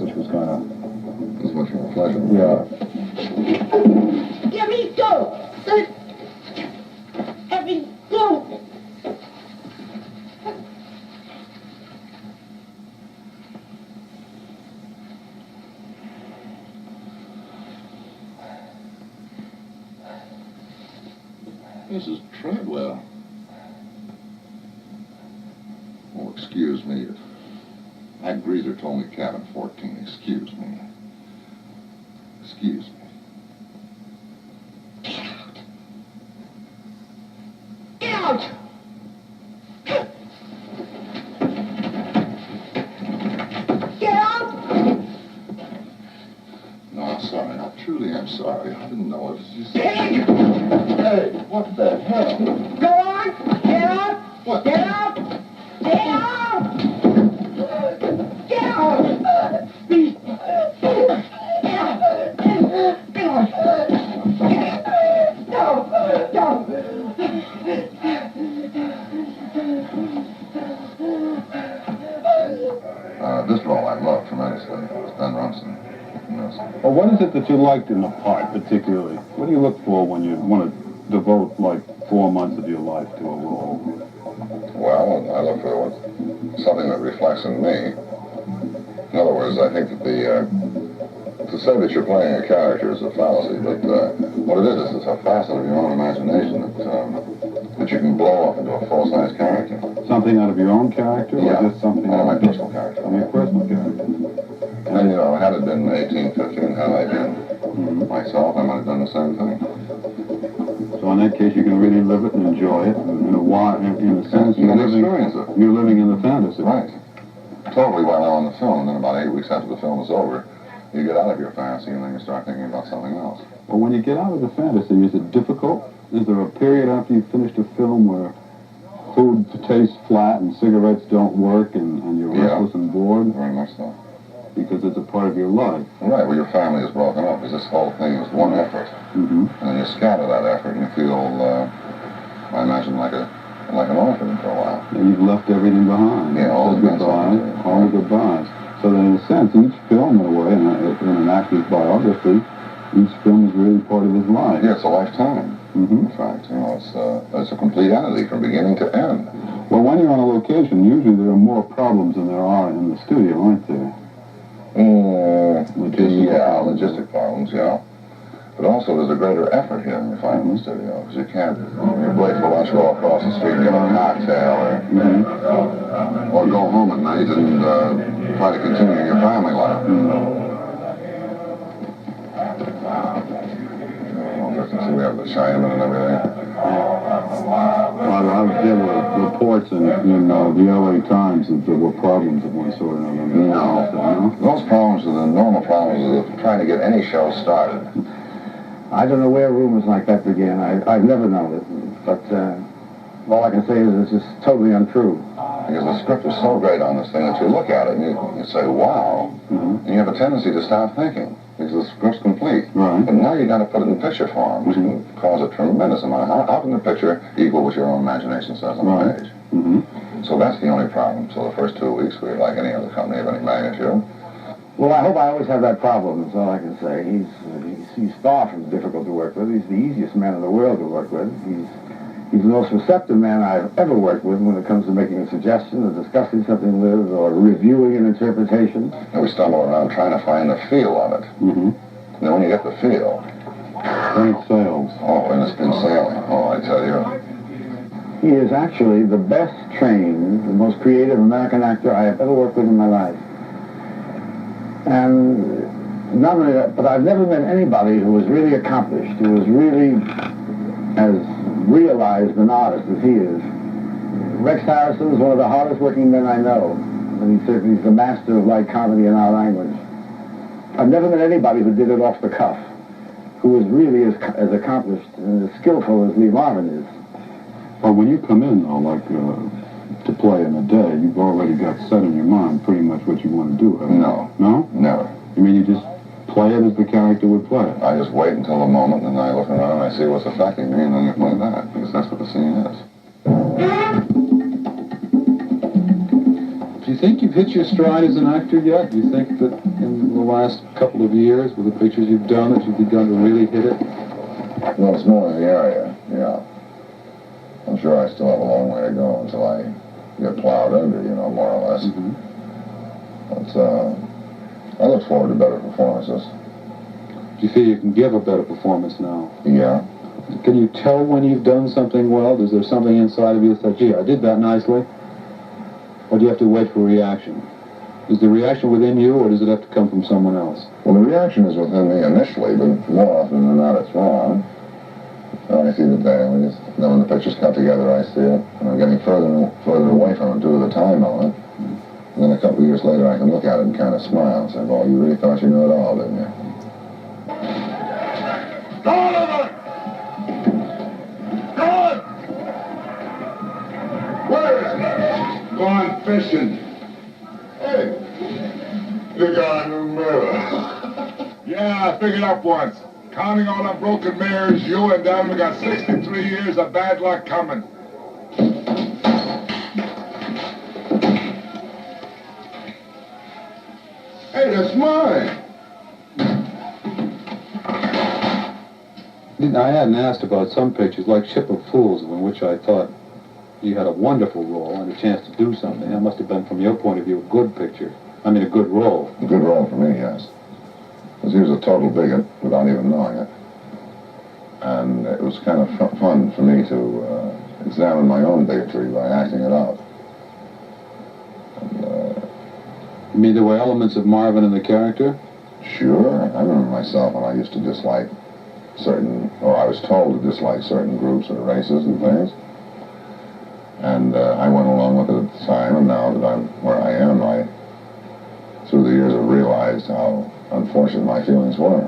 which was kind of... It's much more pleasant. Yeah. Let me go! Let me go! Mrs. Treadwell. Oh, excuse me. That greaser told me cabin 14. Excuse me. Excuse me. Get out! Get out! No, I'm sorry. I truly am sorry. I didn't know it. It's just... Hey! Hey, what the hell? Go on! Get out! What? Get out! Get out! Get out! Please! Get out! Get out! No! No! This role I love tremendously. It's Ben Rumson. Yes. Well, what is it that you liked in the part, particularly? What do you look for when you want to devote, like, 4 months of your life to a role? Well, I look for something that reflects in me. In other words, I think that to say that you're playing a character is a fallacy, but what it is it's a facet of your own imagination that you can blow up into a full-size character. Something out of your own character, Yeah, or just something out of my out personal character. of your personal character? And, you know, had it been 1815, had I been myself, I might have done the same thing. So in that case, you can really live it and enjoy it, and in a sense, You can experience it. You're living in the fantasy. Right. Totally while I'm on the film, and then about 8 weeks after the film is over, you get out of your fantasy and then you start thinking about something else. But when you get out of the fantasy, is it difficult? Is there a period after you've finished a film where food tastes flat and cigarettes don't work and you're restless and bored? Very much so. Because it's a part of your life. Right, well, your family is broken up, because this whole thing is one effort. Mm-hmm. And then you scatter that effort and you feel, I imagine, like an orphan for a while. And you've left everything behind. Yeah, all the goodbyes. All the goodbyes. So that in a sense, each film, in a way, in an actor's biography, each film is really part of his life. Yeah, it's a lifetime. Mm-hmm. In fact, you know, it's a complete entity from beginning to end. Well, when you're on a location, usually there are more problems than there are in the studio, aren't there? Logistic problems, yeah. But also there's a greater effort here than you find in the studio, because you can't, you're late for lunch, go across the street and get a cocktail, or go home at night and try to continue your family life. See, we have the Chinaman and everything. There were reports in the LA Times that there were problems of one sort or another. No. Those problems are the normal problems of trying to get any show started. I don't know where rumors like that began. I've never known it. But all I can say is it's just totally untrue. Because the script is so great on this thing that you look at it and you say, wow. Mm-hmm. And you have a tendency to stop thinking, because the script's complete. Right. But now you got to put it in picture form, which can cause a tremendous amount. How can the picture equal what your own imagination says on the page? Mm-hmm. So that's the only problem. So the first 2 weeks, we're like any other company of any magnitude. Well, I hope I always have that problem, that's all I can say. He's far from difficult to work with. He's the easiest man in the world to work with. He's the most receptive man I've ever worked with when it comes to making a suggestion or discussing something with or reviewing an interpretation. And we stumble around trying to find the feel of it. Mm-hmm. And then when you get the feel... Then it sails. Oh, and it's been sailing. Oh, I tell you. He is actually the best trained, the most creative American actor I have ever worked with in my life. And not only that, but I've never met anybody who was really accomplished, who was really as realized an artist as he is. Rex Harrison is one of the hardest working men I know, and he certainly is the master of light comedy in our language. I've never met anybody who did it off the cuff, who was really as accomplished and as skillful as Lee Marvin is. Well, when you come in, though, like to play in a day, you've already got set in your mind pretty much what you want to do, haven't you? No. No? Never. You mean you just play it as the character would play it? I just wait until the moment, and I look around and I see what's affecting me, and then you play that, because that's what the scene is. Do you think you've hit your stride as an actor yet? Do you think that in the last couple of years with the pictures you've done that you've begun to really hit it? Well, it's more in the area, yeah. I'm sure I still have a long way to go until I get plowed under, you know, more or less. Mm-hmm. But I look forward to better performances. Do you feel you can give a better performance now? Yeah. Can you tell when you've done something well? Is there something inside of you that says, gee, I did that nicely? Or do you have to wait for a reaction? Is the reaction within you, or does it have to come from someone else? Well, the reaction is within me initially, but more often than not, it's wrong. So I see the day, then when the pictures come together, I see it, and I'm getting further and further away from it due to the time element. And then a couple of years later, I can look at it and kind of smile and say, well, you really thought you knew it all, didn't you? Oliver! Gone! Where is he? Gone fishing. Hey, you got a new mirror. Yeah, I figured up once. Counting all them broken mirrors, you and Devin got 63 years of bad luck coming. Hey, that's mine. I hadn't asked about some pictures, like Ship of Fools, in which I thought you had a wonderful role and a chance to do something. That must have been, from your point of view, a good picture. I mean, a good role. A good role for me, yes. Because he was a total bigot without even knowing it. And it was kind of fun for me to examine my own bigotry by acting it out. And, You mean there were elements of Marvin in the character? sure, I remember myself when I used to dislike certain, or I was told to dislike certain groups or races and things. And I went along with it at the time, and now that I'm where I am, through the years, I've realized how unfortunate my feelings were.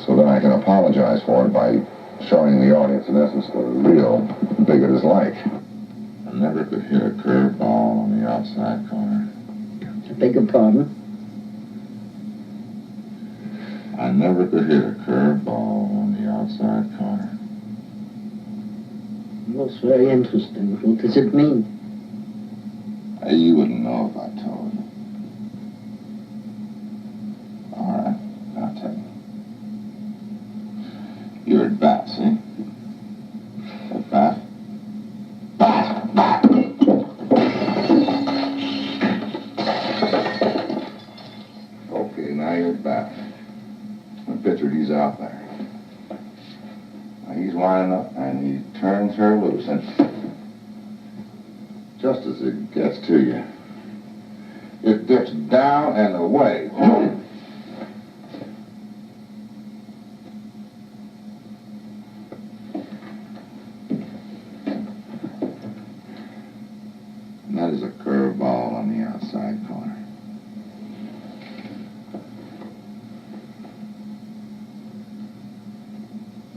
So then I can apologize for it by showing the audience, in essence, what a real bigot is like. I never could hit a curveball on the outside corner. I beg your pardon? I never could hit a curveball on the outside corner. That's very interesting. What does it mean? You wouldn't know if I told you. All right, I'll tell you. You're at bat, see? At bat. Bat! Bat! Okay, now you're at bat. The pitcher, he's out there. Now he's winding up, and he turns her loose, and just as it gets to you, it dips down and away. And that is a curveball on the outside corner.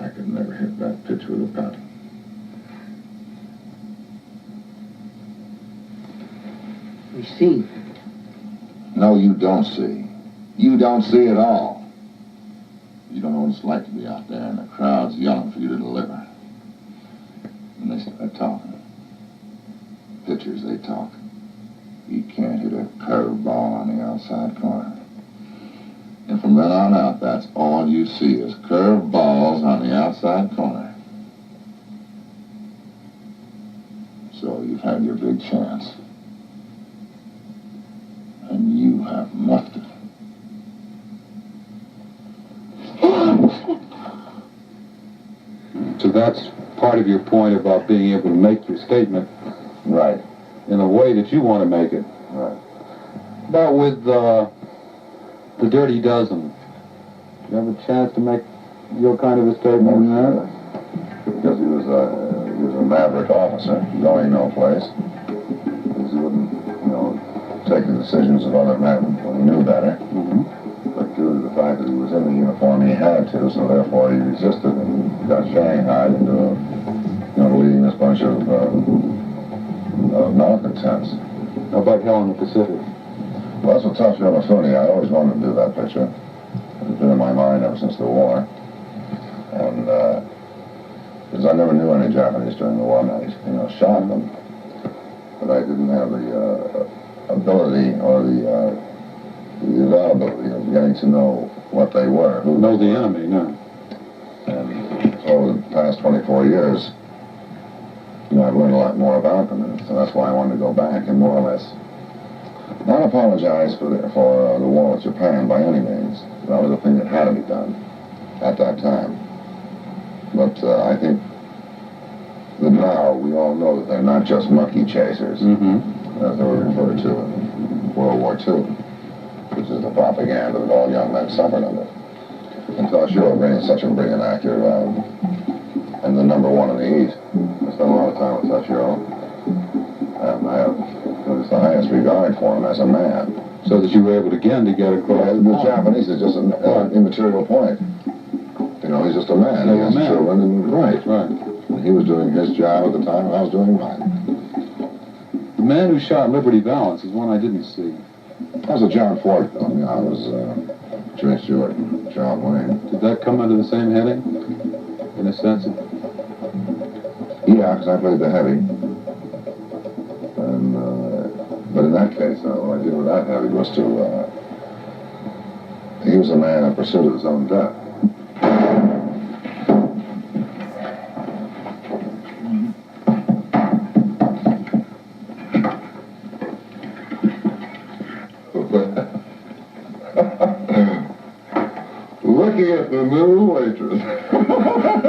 I could never hit that pitch with a bat. I see. No, you don't see. You don't see at all. You don't know what it's like to be out there and the crowd's yelling for you to deliver. And they start talking. Pitchers, they talk. You can't hit a curveball on the outside corner. And from then on out, that's all you see is curveballs on the outside corner. So you've had your big chance. And you have muffed it. So that's part of your point about being able to make your statement Right. in a way that you want to make it. Right. But with the Dirty Dozen, you have a chance to make your kind of a statement in that? Because he was a maverick officer, going no place. Because he wouldn't, take the decisions of other men when he knew better. Mm-hmm. But due to the fact that he was in the uniform, he had to, so therefore he resisted and got shanghaied into, leading this bunch of malcontents. How about Hell in the Pacific? Well, that's what touched me on the funny. I always wanted to do that picture. It's been in my mind ever since the war. And, because I never knew any Japanese during the war, and I, shot them. But I didn't have the ability or the the availability of getting to know what they were. Who Know they the were. enemy, no. And over the past 24 years, I've learned a lot more about them, and so that's why I wanted to go back and more or less not apologize for the war with Japan by any means. That was a thing that had to be done at that time. But I think that now we all know that they're not just monkey chasers, as they were referred to in World War II, which is the propaganda that all young men suffered under. And Toshiro being such a brilliant actor, and the number one in the East. I spent a lot of time with Toshiro, and I have just the highest regard for him as a man. So that you were able again to get across The Japanese is just an immaterial point. He's just a man. They He were has men. children, and Right. and he was doing his job at the time, and I was doing mine. The Man Who Shot Liberty Valance is one I didn't see. That was a John Ford film. I was Jimmy Stewart and John Wayne. Did that come under the same heading? In a sense of... Yeah, because I played the heavy. And, but in that case, what I did with that heavy was to, he was a man in pursuit of his own death. Looking at the new waitress.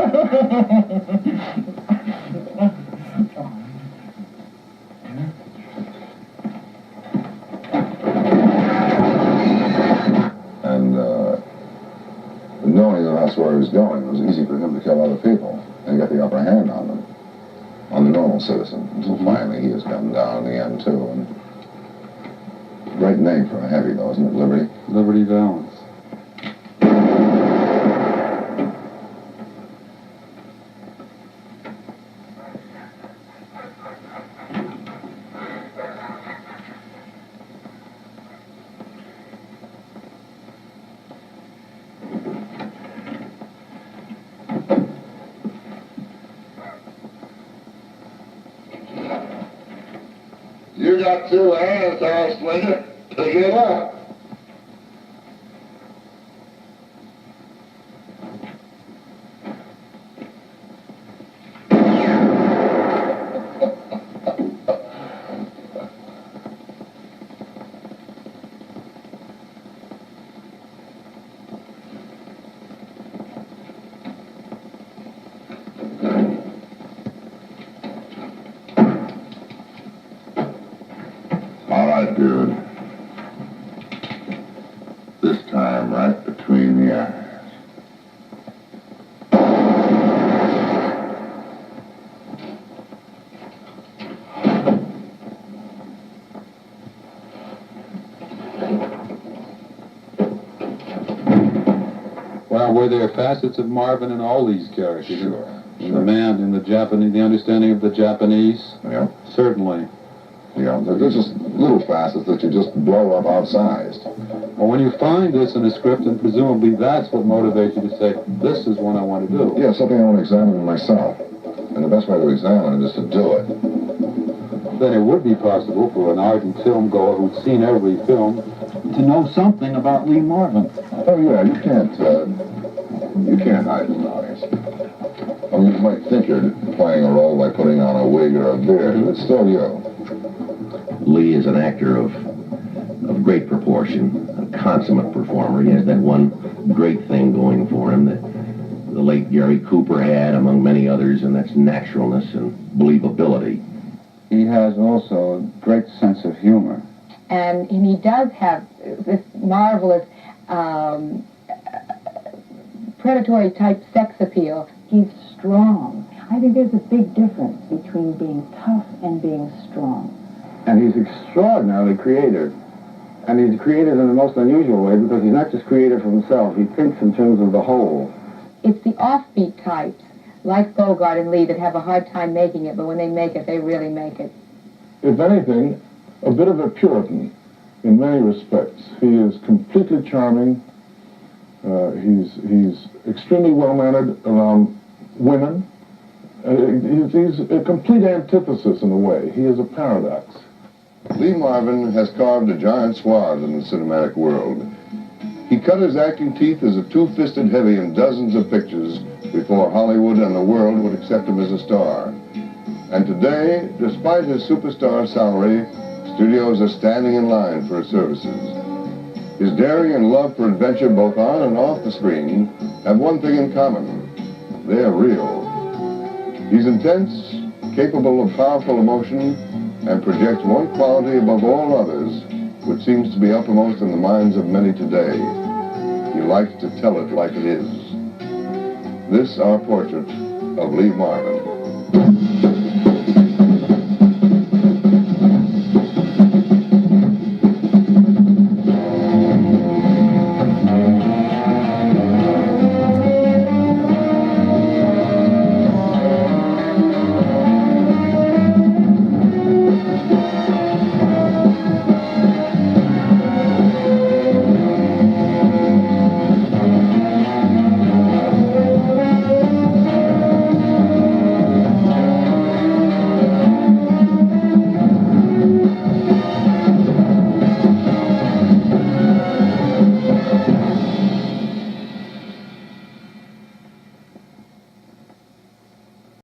And knowing that that's where he was going, it was easy for him to kill other people and get the upper hand on them, on the normal citizen, until finally he has come down in the end too. And great name for a heavy though, isn't it? Liberty? Liberty Valance. You got two hands, Slinger. Pick it up. All right, dude. This time, right between the eyes. Well, were there facets of Marvin in all these characters? Sure. In the man, in the Japanese, the understanding of the Japanese? Yeah. Certainly. Yeah, there's just little facets that you just blow up outsized. Well, when you find this in a script, and presumably that's what motivates you to say, this is what I want to do. Yeah, something I want to examine myself. And the best way to examine it is to do it. Then it would be possible for an ardent film goer who'd seen every film to know something about Lee Marvin. Oh yeah, you can't hide from the audience. I mean, you might think you're playing a role by putting on a wig or a beard, but it's still you. Lee is an actor of great proportion, a consummate performer. He has that one great thing going for him that the late Gary Cooper had, among many others, and that's naturalness and believability. He has also a great sense of humor. And he does have this marvelous predatory type sex appeal. He's strong. I think there's a big difference between being tough and being strong. And he's extraordinarily creative. And he's creative in the most unusual way because he's not just creative for himself. He thinks in terms of the whole. It's the offbeat types, like Bogart and Lee, that have a hard time making it, but when they make it, they really make it. If anything, a bit of a Puritan in many respects. He is completely charming. He's extremely well-mannered around women. He's a complete antithesis in a way. He is a paradox. Lee Marvin has carved a giant swath in the cinematic world. He cut his acting teeth as a two-fisted heavy in dozens of pictures before Hollywood and the world would accept him as a star. And today, despite his superstar salary, studios are standing in line for his services. His daring and love for adventure both on and off the screen have one thing in common. They're real. He's intense, capable of powerful emotion, and projects one quality above all others, which seems to be uppermost in the minds of many today. He likes to tell it like it is. This our portrait of Lee Marvin.